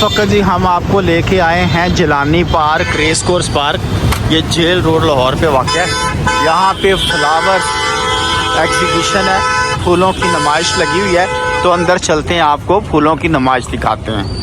वक्त जी हम आपको लेके आए हैं Jilani park, race course park. ये जेल रोड लाहौर पे वाक़ है। यहाँ पे फ्लावर एग्जीबिशन है, फूलों की नुमाइश लगी हुई है। तो अंदर चलते हैं, आपको फूलों की नुमाइश दिखाते हैं।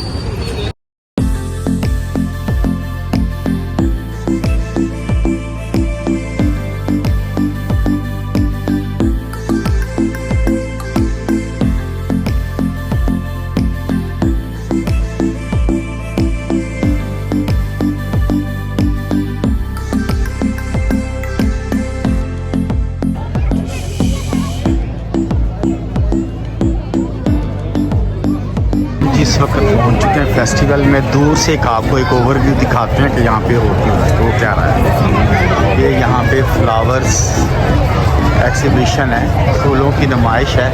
इस वक्त पहुंच चुके हैं फेस्टिवल में। दूर से आपको एक ओवरव्यू दिखाते हैं कि यहाँ पे हो क्या रहा है। ये यहाँ पे फ्लावर्स एग्जीबिशन है, फूलों की नुमाइश है।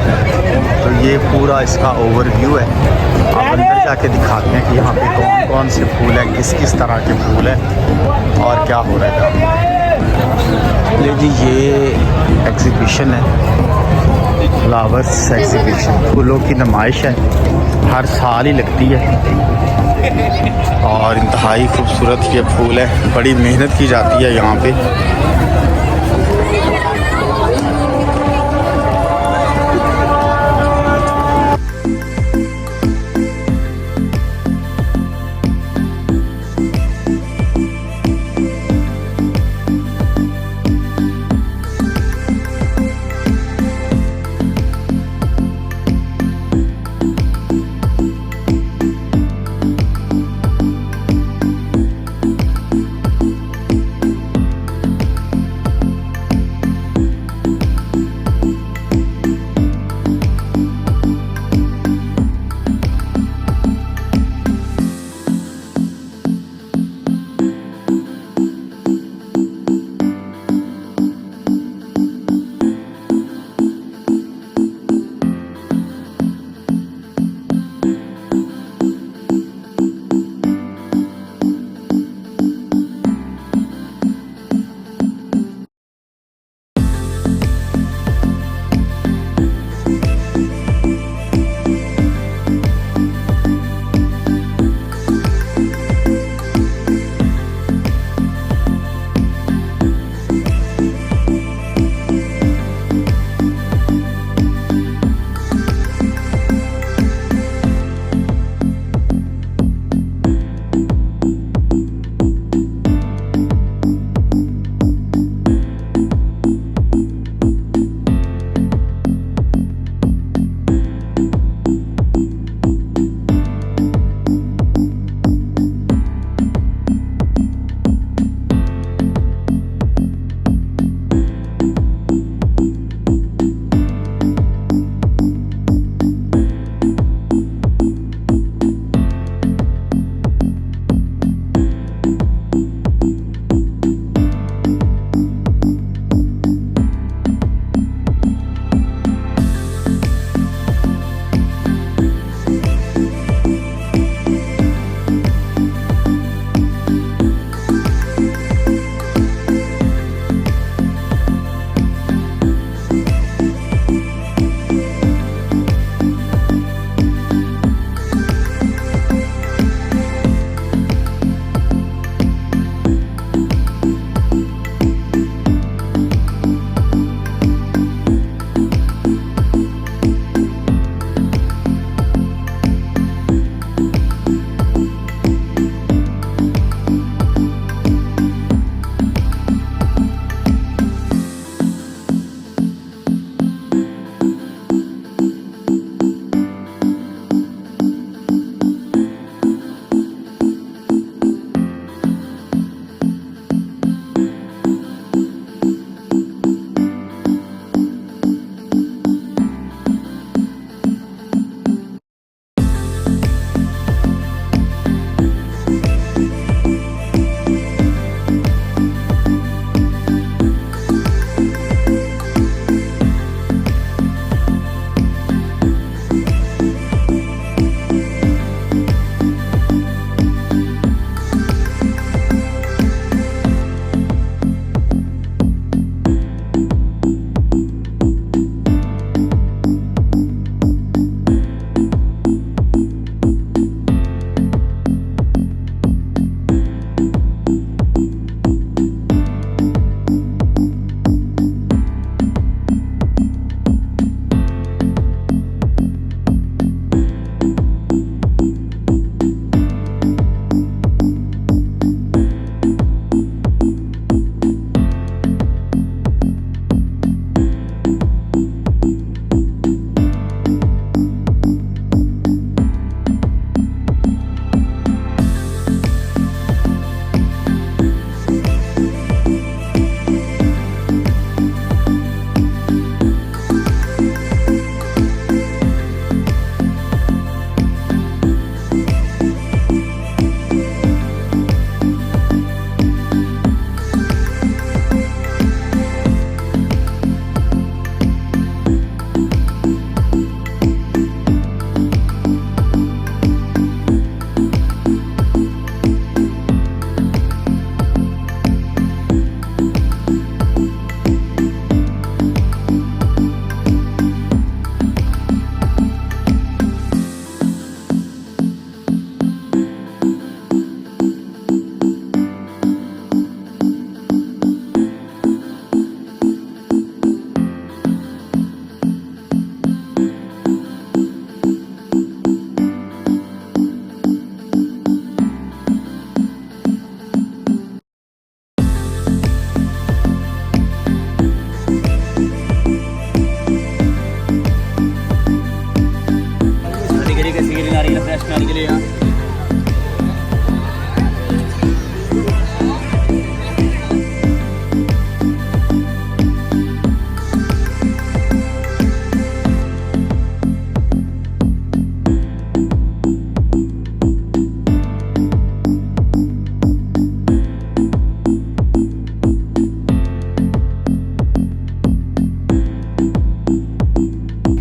तो ये पूरा इसका ओवरव्यू है। आप अंदर जाके दिखाते हैं कि यहाँ पे कौन कौन से फूल है, किस किस तरह के फूल है और क्या हो रहा है। ले जी, ये एग्जीबिशन है, फ्लावर्स एग्जीबिशन, फूलों की नुमाइश है। हर साल ही लगती है और इंतहाई खूबसूरत ये फूल है। बड़ी मेहनत की जाती है यहाँ पे।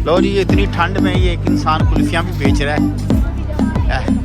लो जी, इतनी ठंड में ये एक इंसान कुल्फियाँ भी बेच रहा है।